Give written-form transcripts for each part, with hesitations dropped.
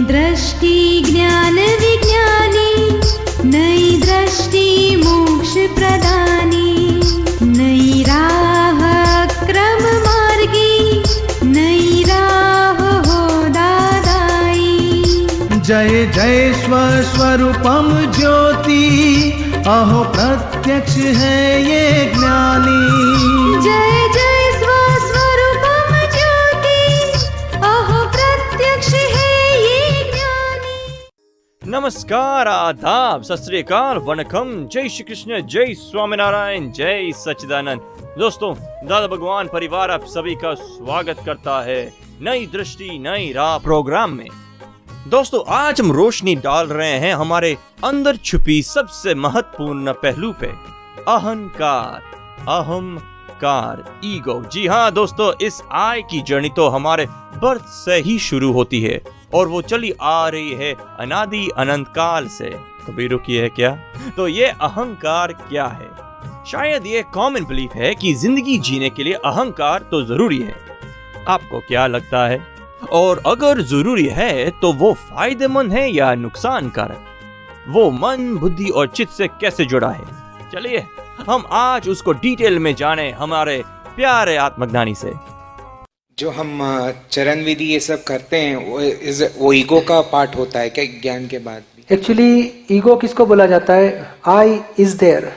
दृष्टि ज्ञान विज्ञानी, नई दृष्टि मोक्ष प्रदानी, नई राह क्रम मार्गी, नई राह हो दादाई। जय जय स्वस्वरूपम ज्योति, अहो प्रत्यक्ष है ये ज्ञानी। जय जय स्वस्वरूपम ज्योति, अहो प्रत्यक्ष है ये ज्ञानी। नमस्कार, आदाब, सत श्री अकाल, वनकम, जय श्री कृष्ण, जय स्वामीनारायण, जय सच्चिदानंद। दोस्तों, दादा भगवान परिवार आप सभी का स्वागत करता है नई दृष्टि नई राह प्रोग्राम में। दोस्तों, आज हम रोशनी डाल रहे हैं हमारे अंदर छुपी सबसे महत्वपूर्ण पहलू पे, अहंकार, अहंकार, ईगो। जी हाँ दोस्तों, इस आय की जर्नी तो हमारे बर्थ से ही शुरू होती है और वो चली आ रही है अनादि अनंत काल से। कभी रुकी है क्या? तो ये अहंकार क्या है? शायद ये कॉमन बिलीफ है कि जिंदगी जीने के लिए अहंकार तो जरूरी है। आपको क्या लगता है? और अगर जरूरी है तो वो फायदेमंद है या नुकसान कारक? वो मन, बुद्धि और चित्त से कैसे जुड़ा है? चलिए हम आज उसको डिटेल में जाने हमारे प्यारे आत्मज्ञानी से। जो हम चरण विधि ये सब करते हैं वो ईगो का पार्ट होता है क्या ज्ञान के बाद भी? एक्चुअली ईगो किसको बोला जाता है? आई इज देयर,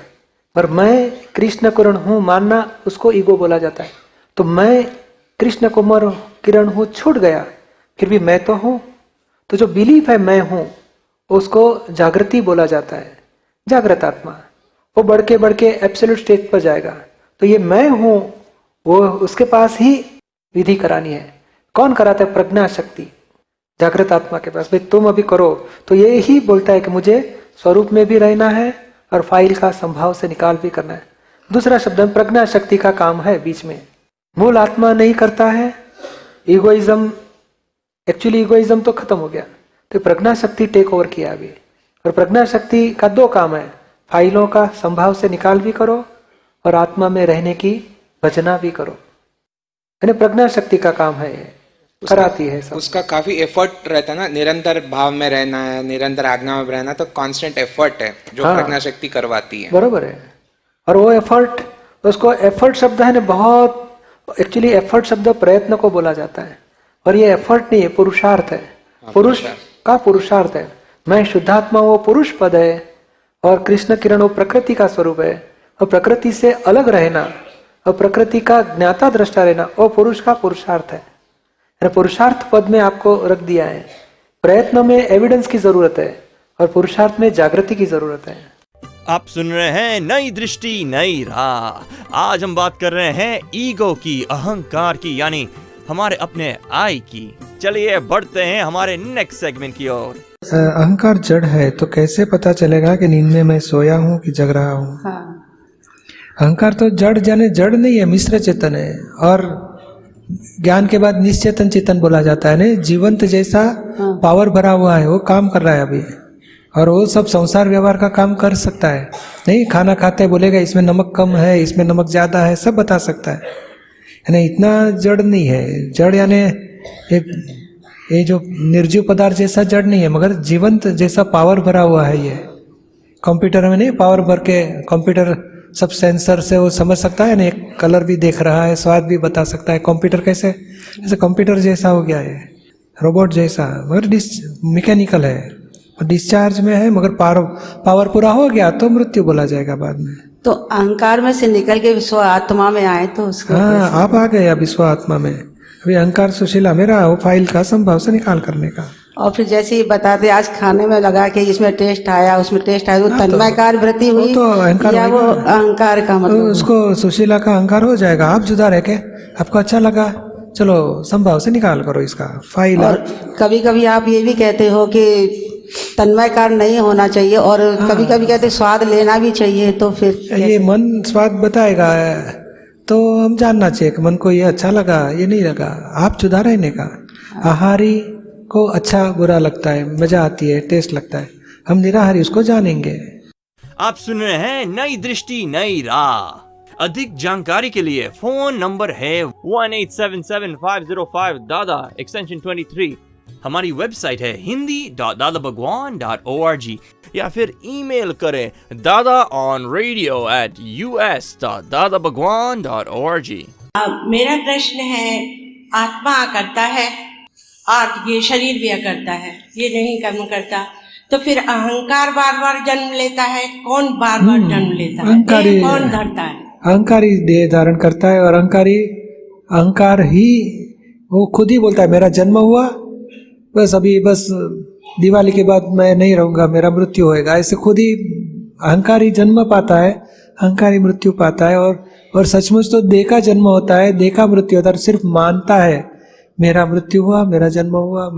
पर मैं कृष्ण किरण हूँ मानना, उसको ईगो बोला जाता है। तो मैं कृष्ण कुमार किरण हूँ छूट गया, फिर भी मैं तो हूँ। तो जो बिलीफ है मैं हूँ, उसको जागृति बोला जाता है, जागृत आत्मा। वो बढ़ के एब्सोल्यूट स्टेट पर जाएगा। तो ये मैं हूँ, वो उसके पास ही विधि करानी है। कौन कराता है? प्रज्ञा शक्ति, जागृत आत्मा के पास। भाई तुम अभी करो, तो ये ही बोलता है कि मुझे स्वरूप में भी रहना है और फाइल का संभाव से निकाल भी करना है। दूसरा शब्द में प्रज्ञा शक्ति का काम है बीच में। मूल आत्मा नहीं करता है। ईगोइज्म, एक्चुअली ईगोइज्म तो खत्म हो गया, तो प्रज्ञा शक्ति टेक ओवर किया अभी। और प्रज्ञा शक्ति का दो काम है, फाइलों का संभाव से निकाल भी करो और आत्मा में रहने की भजना भी करो। यानी प्रज्ञा शक्ति का काम है, कराती है सब। उसका काफी एफर्ट रहता है ना, निरंतर भाव में रहना है, निरंतर आज्ञा में रहना, तो कांस्टेंट एफर्ट है जो प्रज्ञा शक्ति करवाती है। बरोबर है। और वो एफर्ट, उसको एफर्ट शब्द है ना, बहुत एक्चुअली एफर्ट शब्द प्रयत्न को बोला जाता है, और ये एफर्ट नहीं है, पुरुषार्थ है। पुरुष का पुरुषार्थ है। मैं शुद्धात्मा, वो पुरुष पद है, और कृष्ण किरण वो प्रकृति का स्वरूप है। और प्रकृति से अलग रहना और प्रकृति का ज्ञाता दृष्टा रहना, वो पुरुष का पुरुषार्थ है। पुरुषार्थ पद में आपको रख दिया है। प्रयत्न में एविडेंस की जरूरत है और पुरुषार्थ में जागृति की जरूरत है। आप सुन रहे हैं नई दृष्टि नई राह। आज हम बात कर रहे हैं ईगो की, अहंकार की, यानी हमारे अपने आई की। चलिए बढ़ते हैं हमारे नेक्स्ट सेगमेंट की ओर। अहंकार जड़ है, तो कैसे पता चलेगा कि नींद में मैं सोया हूँ कि जग रहा हूँ? अहंकार तो जड़ जाने जड़ नहीं है, मिश्र चेतन है। और ज्ञान के बाद निश्चेतन चेतन बोला जाता है ना, जीवंत जैसा पावर भरा हुआ है, वो काम कर रहा है अभी। और वो सब संसार व्यवहार का काम कर सकता है। नहीं, खाना खाते बोलेगा इसमें नमक कम है, इसमें नमक ज्यादा है, सब बता सकता है। यानी इतना जड़ नहीं है। जड़ यानी ये जो निर्जीव पदार्थ जैसा जड़ नहीं है, मगर जीवंत जैसा पावर भरा हुआ है। ये कंप्यूटर में नहीं, पावर भर के कंप्यूटर सब सेंसर से वो समझ सकता है ना, कलर भी देख रहा है, स्वाद भी बता सकता है। कंप्यूटर कैसे, जैसे कंप्यूटर जैसा हो गया है, रोबोट जैसा, मगर मैकेनिकल है, डिस्चार्ज में है, मगर पावर पूरा हो गया तो मृत्यु बोला जाएगा बाद में। तो अहंकार में से निकल के विश्व आत्मा में आए तो उसको हाँ, आप आ गए विश्व आत्मा में। अभी अहंकार सुशीला मेरा वो फाइल का संभाव से निकाल करने का। और फिर जैसे ही बताते आज खाने में लगा के इसमें टेस्ट आया, उसमें टेस्ट आया, वो तन्मयकार वृत्ति हुई तो अहंकार या वो अहंकार का मतलब? तो उसको सुशीला का अहंकार हो जाएगा। आप जुदा रह के आपको अच्छा लगा, चलो संभाव से निकाल करो इसका फाइल। और कभी कभी आप ये भी कहते हो कि तन्मयकार नहीं होना चाहिए, और कभी कभी कहते स्वाद लेना भी चाहिए, तो फिर ये मन स्वाद बताएगा, तो हम जानना चाहिए कि मन को ये अच्छा लगा, ये नहीं लगा। आप जुदा रहने का। आहारी को अच्छा बुरा लगता है, मजा आती है, टेस्ट लगता है। हम निराहारी उसको जानेंगे। आप सुन रहे हैं नई दृष्टि नई राह। अधिक जानकारी के लिए फोन नंबर है 1877-505 दादा एक्सटेंशन 23। हमारी वेबसाइट है hindi.dadabhagwan.org या फिर ईमेल करें dadaonradio@us.dadabhagwan.org। मेरा प्रश्न है, आत्मा करता है और ये शरीर भी करता है, ये नहीं कर्म करता, तो फिर अहंकार बार बार जन्म लेता है। कौन बार बार जन्म लेता है? अहंकारी देह कौन धरता है? अहंकारी देह धारण करता है, और अहंकार ही वो खुद ही बोलता है मेरा जन्म हुआ, बस दिवाली के बाद मैं नहीं रहूंगा, मेरा मृत्यु होएगा। ऐसे खुद ही अहंकारी जन्म पाता है, अहंकारी मृत्यु पाता है। और सचमुच तो देह का जन्म होता है, देह का मृत्यु होता है, सिर्फ मानता है मेरा मृत्यु हुआ, मेरा जन्म हुआ,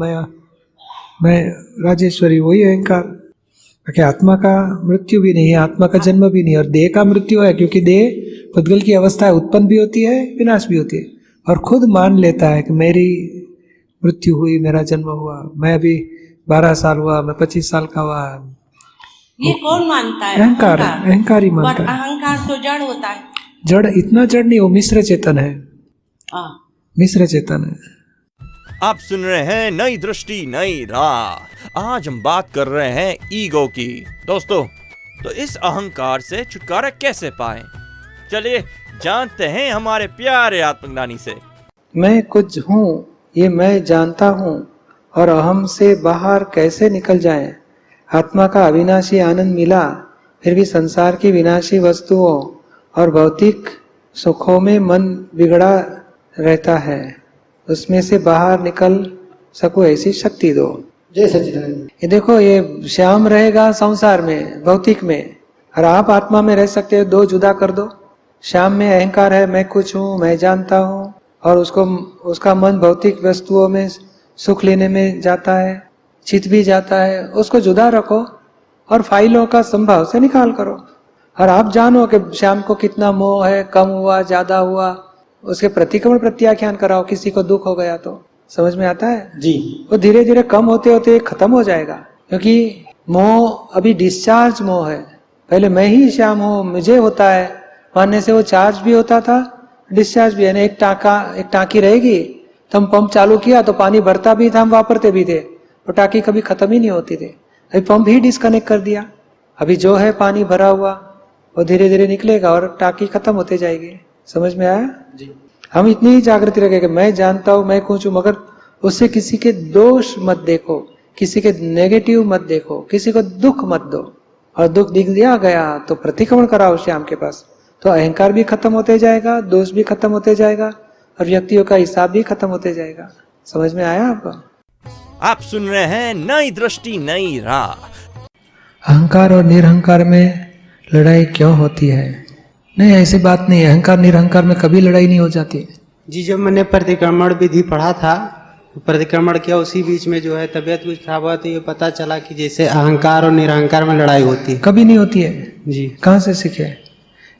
मैं राजेश्वरी, वही अहंकार। क्योंकि आत्मा का मृत्यु भी नहीं है, आत्मा का जन्म भी नहीं है, और देह का मृत्यु है, क्योंकि देह पुद्गल की अवस्था है, उत्पन्न भी होती है, विनाश भी होती है, और खुद मान लेता है कि मेरी मृत्यु हुई, मेरा जन्म हुआ, मैं अभी 12 साल हुआ, मैं 25 साल का हुआ। ये कौन मानता है? अहंकार ही मानता है। अहंकार तो जड़ होता है। जड़ इतना जड़ नहीं, वो मिश्र चेतन है, मिश्र चेतन है। आप सुन रहे हैं नई दृष्टि नई राह। आज हम बात कर रहे हैं ईगो की। दोस्तों, तो इस अहंकार से छुटकारा कैसे पाएं? चलिए जानते हैं हमारे प्यारे आत्मज्ञानी से। मैं कुछ हूँ, ये मैं जानता हूँ, और अहम से बाहर कैसे निकल जाएं? आत्मा का अविनाशी आनंद मिला, फिर भी संसार की विनाशी वस्तुओं और भौतिक सुखों में मन बिगड़ा रहता है, उसमें से बाहर निकल सको ऐसी शक्ति दो। जय सच्चिदानंद। ये देखो, ये श्याम रहेगा संसार में, भौतिक में, और आप आत्मा में रह सकते हो। दो जुदा कर दो। श्याम में अहंकार है, मैं कुछ हूँ, मैं जानता हूँ, और उसका मन भौतिक वस्तुओं में सुख लेने में जाता है, चित भी जाता है। उसको जुदा रखो और फाइलों का संभाव से निकाल करो, और आप जानो कि श्याम को कितना मोह है, कम हुआ, ज्यादा हुआ, उसके प्रतिक्रमण प्रत्याख्यान कराओ। किसी को दुख हो गया तो समझ में आता है जी, वो धीरे धीरे कम होते होते खत्म हो जाएगा, क्योंकि मोह अभी डिस्चार्ज मोह है। पहले मैं ही श्याम हूँ, मुझे होता है मानने से वो चार्ज भी होता था, डिस्चार्ज भी है ना। एक टांकी रहेगी, तो हम पंप चालू किया तो पानी भरता भी था, हम वापरते भी थे, वो टांकी कभी खत्म ही नहीं होती थी। अभी पंप ही डिस्कनेक्ट कर दिया, अभी जो है पानी भरा हुआ वो धीरे धीरे निकलेगा और टांकी खत्म होते जाएगी। समझ में आया जी? हम इतनी ही जागृति रखें कि मैं जानता हूं, मैं कुछ हूं, मगर उससे किसी के दोष मत देखो, किसी के नेगेटिव मत देखो, किसी को दुख मत दो। और दुख दिख दिया गया तो प्रतिक्रमण कराओ श्याम के पास, तो अहंकार भी खत्म होते जाएगा, दोष भी खत्म होते जाएगा, और व्यक्तियों का हिसाब भी खत्म होते जाएगा। समझ में आया आपको? आप सुन रहे हैं नई दृष्टि नई राह। अहंकार और निरहंकार में लड़ाई क्यों होती है? नहीं, ऐसी बात नहीं है। अहंकार निरहंकार में कभी लड़ाई नहीं हो जाती जी। जब मैंने प्रतिक्रमण विधि पढ़ा था, प्रतिक्रमण किया, उसी बीच में जो है तबीयत कुछ खराब हुआ, तो ये पता चला कि जैसे अहंकार और निरहंकार में लड़ाई होती है। कभी नहीं होती है जी। कहाँ से सीखे?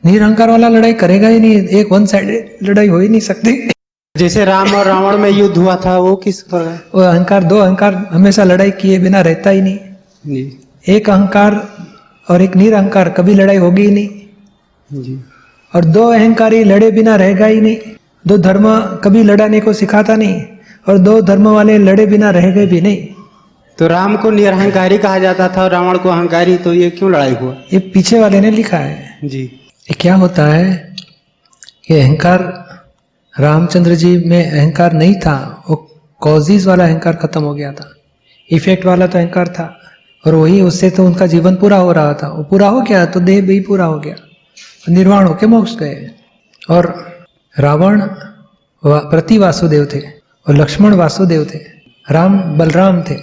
निरहंकार वाला लड़ाई करेगा ही नहीं, एक वन साइड लड़ाई हो ही नहीं सकती। जैसे राम और रावण में युद्ध हुआ था, वो किस प्रकार? वो अहंकार, दो अहंकार हमेशा लड़ाई किए बिना रहता ही नहीं जी। एक अहंकार और एक निरहंकार कभी लड़ाई होगी ही नहीं जी। और दो अहंकारी लड़े बिना रहेगा ही नहीं। दो धर्म कभी लड़ाने को सिखाता नहीं, और दो धर्म वाले लड़े बिना रह गए भी नहीं। तो राम को निरहंकारी कहा जाता था और रावण को अहंकारी, तो ये क्यों लड़ाई हुआ? ये पीछे वाले ने लिखा है जी। ये क्या होता है कि अहंकार, रामचंद्र जी में अहंकार नहीं था, वो कॉजेज वाला अहंकार खत्म हो गया था, इफेक्ट वाला तो अहंकार था, और वही उससे तो उनका जीवन पूरा हो रहा था। वो पूरा हो गया तो देह भी पूरा हो गया, निर्वाण होके मोक्ष गए। और रावण प्रति वासुदेव थे और लक्ष्मण वासुदेव थे, राम बलराम थे।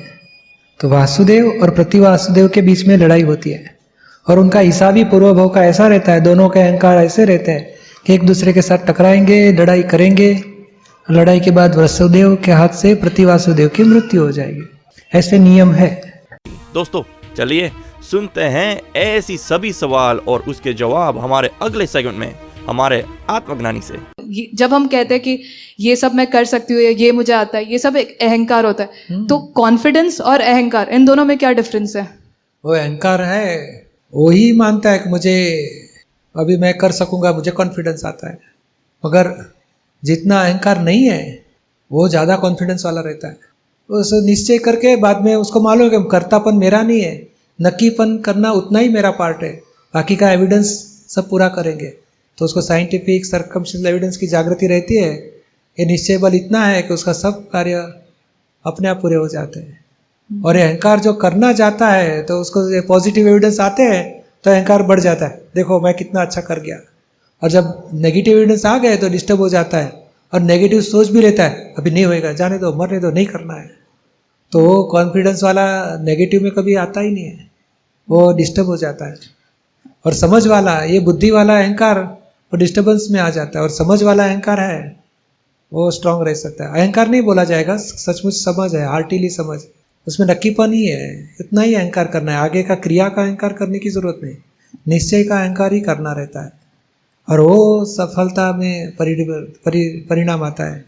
तो वासुदेव और प्रति वासुदेव के बीच में लड़ाई होती है, और उनका हिसाबी पूर्वभाव का ऐसा रहता है, दोनों के अहंकार ऐसे रहते हैं कि एक दूसरे के साथ टकराएंगे, लड़ाई करेंगे, लड़ाई के बाद वासुदेव के हाथ से प्रति वासुदेव की मृत्यु हो जाएगी। ऐसे नियम है। दोस्तों, चलिए सुनते हैं ऐसी सभी सवाल और उसके जवाब हमारे अगले सेगमेंट में हमारे आत्मज्ञानी से। जब हम कहते हैं कि ये सब मैं कर सकती हूँ, ये मुझे आता है, ये सब एक अहंकार होता है। तो कॉन्फिडेंस और अहंकार, इन दोनों में क्या डिफरेंस है? वो अहंकार है, वही मानता है कि मुझे अभी मैं कर सकूंगा, मुझे कॉन्फिडेंस आता है। मगर जितना अहंकार नहीं है वो ज्यादा कॉन्फिडेंस वाला रहता है। उस निश्चय करके बाद में उसको मालूम है कि कर्तापन मेरा नहीं है, नक्कीपन करना उतना ही मेरा पार्ट है, बाकी का एविडेंस सब पूरा करेंगे। तो उसको साइंटिफिक सर्कमस्टेंशियल एविडेंस की जागृति रहती है, ये निश्चय बल इतना है कि उसका सब कार्य अपने आप पूरे हो जाते हैं। और ये अहंकार जो करना चाहता है तो उसको ये पॉजिटिव एविडेंस आते हैं तो अहंकार बढ़ जाता है, देखो मैं कितना अच्छा कर गया। और जब नेगेटिव एविडेंस आ गए तो डिस्टर्ब हो जाता है और नेगेटिव सोच भी लेता है, अभी नहीं होएगा, जाने दो, मरने दो, नहीं करना है। तो कॉन्फिडेंस वाला नेगेटिव में कभी आता ही नहीं है, वो डिस्टर्ब हो जाता है। और समझ वाला, ये बुद्धि वाला अहंकार वो डिस्टर्बेंस में आ जाता है, और समझ वाला अहंकार है वो स्ट्रांग रह सकता है। अहंकार नहीं बोला जाएगा, सचमुच समझ है, हार्टीली समझ, उसमें नक्कीपन ही है, इतना ही अहंकार करना है। आगे का क्रिया का अहंकार करने की जरूरत नहीं, निश्चय का अहंकार ही करना रहता है, और वो सफलता में परिणाम आता है।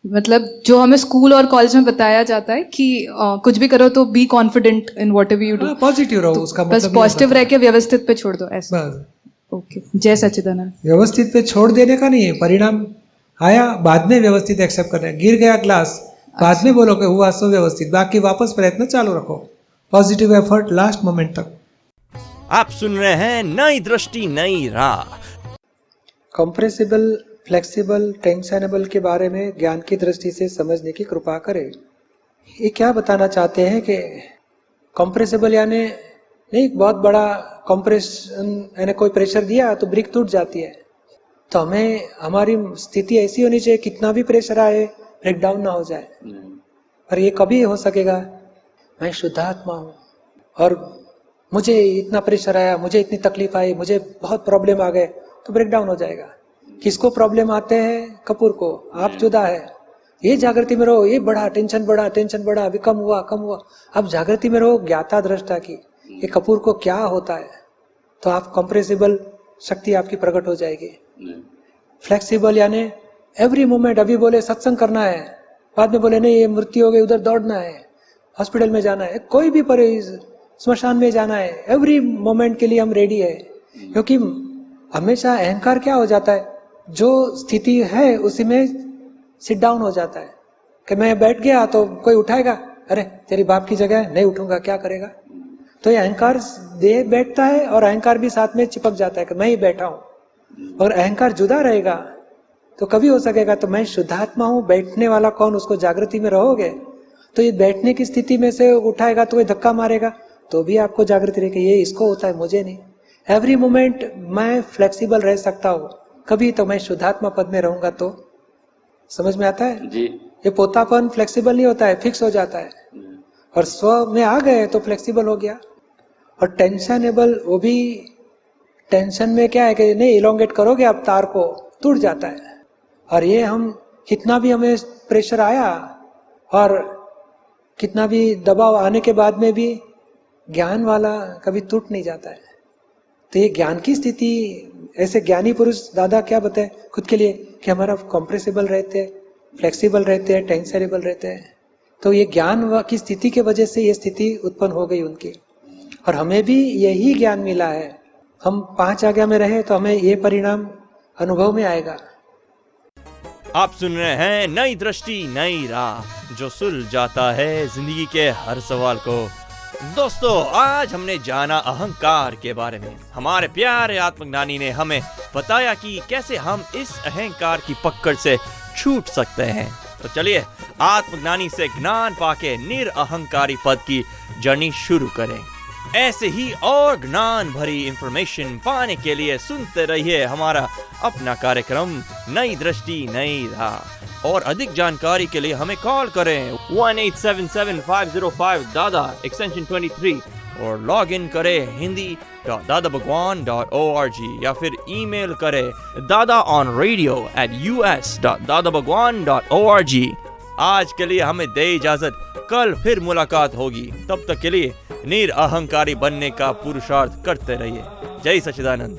मतलब जो हमें स्कूल और कॉलेज में बताया जाता है कि कुछ भी करो तो be confident in whatever you do, positive रहो, उसका बस मतलब पॉजिटिव रह के व्यवस्थित पे छोड़ दो, ऐसा। बस ओके, जय सच्चिदानंद। व्यवस्थित पे छोड़ देने का नहीं है, परिणाम आया बाद में व्यवस्थित एक्सेप्ट करना है। गिर गया ग्लास, बाद में बोलो कि हुआ सो व्यवस्थित, बाकी वापस प्रयत्न चालू रखो, पॉजिटिव एफर्ट लास्ट मोमेंट तक। आप सुन रहे हैं नई दृष्टि नई राह। कंप्रेसिबल, फ्लेक्सिबल, टेंशनेबल के बारे में ज्ञान की दृष्टि से समझने की कृपा करें। ये क्या बताना चाहते हैं कि कंप्रेसिबल यानी नहीं, बहुत बड़ा कंप्रेशन यानी कोई प्रेशर दिया तो ब्रिक टूट जाती है, तो हमें हमारी स्थिति ऐसी होनी चाहिए कितना भी प्रेशर आए ब्रेक डाउन ना हो जाए। पर ये कभी हो सकेगा, मैं शुद्धात्मा हूँ और मुझे इतना प्रेशर आया, मुझे इतनी तकलीफ आई, मुझे बहुत प्रॉब्लम आ गए, तो ब्रेक डाउन हो जाएगा। किसको प्रॉब्लम आते हैं? कपूर को। आप जुदा है, ये जागृति में रहो, ये बढ़ा, टेंशन बढ़ा, टेंशन बढ़ा, अभी कम हुआ, कम हुआ। अब जागृति में रहो ज्ञाता दृष्टा की, ये कपूर को क्या होता है, तो आप कंप्रेसिबल शक्ति आपकी प्रकट हो जाएगी। फ्लेक्सिबल यानी एवरी मोमेंट, अभी बोले सत्संग करना है, बाद में बोले नहीं ये मृत्यु हो गई, उधर दौड़ना है, हॉस्पिटल में जाना है, कोई भी स्मशान में जाना है, एवरी मोमेंट के लिए हम रेडी है। क्योंकि हमेशा अहंकार क्या हो जाता है, जो स्थिति है उसी में सिट डाउन हो जाता है कि मैं बैठ गया तो कोई उठाएगा, अरे तेरी बाप की जगह है, नहीं उठूंगा, क्या करेगा। तो ये अहंकार दे बैठता है और अहंकार भी साथ में चिपक जाता है कि मैं ही बैठा हूं। और अहंकार जुदा रहेगा तो कभी हो सकेगा, तो मैं शुद्धात्मा हूं, बैठने वाला कौन, उसको जागृति में रहोगे तो ये बैठने की स्थिति में से उठाएगा तो ये धक्का मारेगा, तो भी आपको जागृति रहेगी, ये इसको होता है, मुझे नहीं। एवरी मोमेंट मैं फ्लेक्सिबल रह सकता हूँ, कभी तो मैं शुद्धात्मा पद में रहूंगा। तो समझ में आता है जी। ये पोतापन फ्लेक्सिबल नहीं होता है, फिक्स हो जाता है, और स्व में आ गए तो फ्लेक्सिबल हो गया। और टेंशनेबल, वो भी टेंशन में क्या है कि नहीं इलोंगेट करोगे आप तार को, टूट जाता है। और ये हम कितना भी हमें प्रेशर आया और कितना भी दबाव आने के बाद में भी ज्ञान वाला कभी टूट नहीं जाता है। तो ये ज्ञान की स्थिति, ऐसे ज्ञानी पुरुष दादा क्या बताए खुद के लिए कि हमारा कंप्रेसिबल रहते हैं, फ्लेक्सिबल रहते हैं, टेंशनेबल रहते हैं। तो ये ज्ञान की स्थिति के वजह से ये स्थिति उत्पन्न हो गई उनकी, और हमें भी यही ज्ञान मिला है। हम 5 आज्ञा में रहे तो हमें ये परिणाम अनुभव में आएगा। आप सुन रहे हैं नई दृष्टि नई राह, जो सुलझ जाता है जिंदगी के हर सवाल को। दोस्तों, आज हमने जाना अहंकार के बारे में। हमारे प्यारे आत्मज्ञानी ने हमें बताया कि कैसे हम इस अहंकार की पकड़ से छूट सकते हैं। तो चलिए आत्मज्ञानी से ज्ञान पाके निरअहंकारी पद की जर्नी शुरू करें। ऐसे ही और ज्ञान भरी इंफॉर्मेशन पाने के लिए सुनते रहिए हमारा अपना कार्यक्रम नई दृष्टि नई राह। और अधिक जानकारी के लिए हमें कॉल करें 1877-505 एक्सटेंशन 23, और लॉग इन करें hindi.dadabhagwan.org, या फिर ईमेल करें dadaonradio@us.dadabhagwan.org। आज के लिए हमें दे इजाजत, कल फिर मुलाकात होगी। तब तक के लिए निरअहंकारी बनने का पुरुषार्थ करते रहिए। जय सच्चिदानंद।